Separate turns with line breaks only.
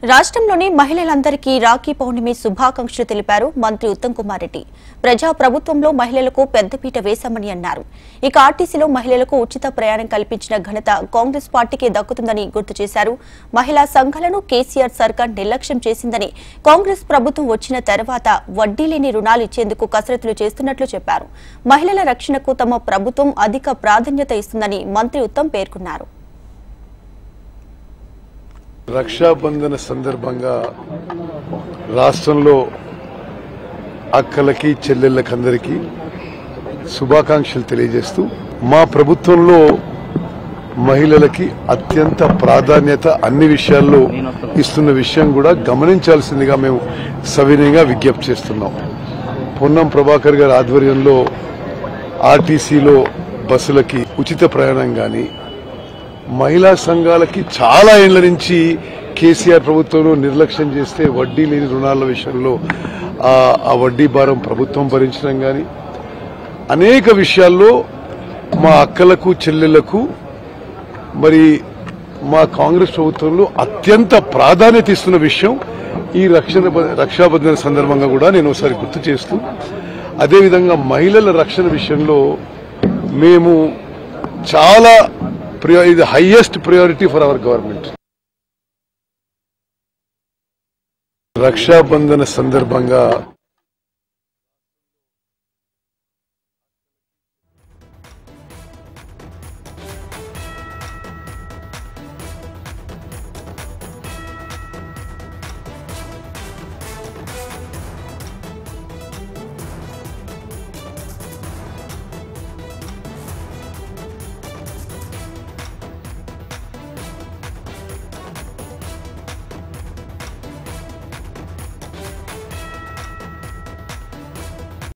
రాష్ట్రంలోని మహిళలందరికీ రాఖీ పౌర్ణమి శుభాకాంక్షలు తెలిపారు మంత్రి ఉత్తమ్ కుమార్ రెడ్డి. ప్రజా ప్రభుత్వంలో మహిళలకు పెద్దపీట వేశామని అన్నారు. ఇక ఆర్టీసీలో మహిళలకు ఉచిత ప్రయాణం కల్పించిన ఘనత కాంగ్రెస్ పార్టీకే దక్కుతుందని గుర్తు చేశారు. మహిళా సంఘాలను కేసీఆర్ సర్కార్ నిర్లక్ష్యం చేసిందని, కాంగ్రెస్ ప్రభుత్వం వచ్చిన తర్వాత వడ్డీ లేని రుణాలు ఇచ్చేందుకు కసరత్తులు చేస్తున్నట్లు చెప్పారు. మహిళల రక్షణకు తమ ప్రభుత్వం అధిక ప్రాధాన్యత ఇస్తుందని మంత్రి ఉత్తమ్ పేర్కొన్నారు.
రక్షాబంధన సందర్భంగా రాష్ట్రంలో అక్కలకి చెల్లెళ్ళకందరికీ శుభాకాంక్షలు తెలియజేస్తూ మా ప్రభుత్వంలో మహిళలకి అత్యంత ప్రాధాన్యత అన్ని విషయాల్లో ఇస్తున్న విషయం కూడా గమనించాల్సిందిగా మేము సవినయంగా విజ్ఞప్తి చేస్తున్నాం. పొన్నం ప్రభాకర్ గారి ఆధ్వర్యంలో ఆర్టీసీలో బస్సులకి ఉచిత ప్రయాణం గాని, మహిళా సంఘాలకి చాలా ఏళ్ల నుంచి కేసీఆర్ ప్రభుత్వంలో నిర్లక్ష్యం చేస్తే వడ్డీ లేని రుణాల విషయంలో ఆ వడ్డీ భారం ప్రభుత్వం భరించడం గాని, అనేక విషయాల్లో మా అక్కలకు చెల్లెళ్లకు మరి మా కాంగ్రెస్ ప్రభుత్వంలో అత్యంత ప్రాధాన్యత ఇస్తున్న విషయం ఈ రక్షాబంధన సందర్భంగా కూడా నేను ఒకసారి గుర్తు చేస్తూ, అదేవిధంగా మహిళల రక్షణ విషయంలో మేము చాలా ఇది highest priority for our government. Raksha Bandhan సందర్భంగా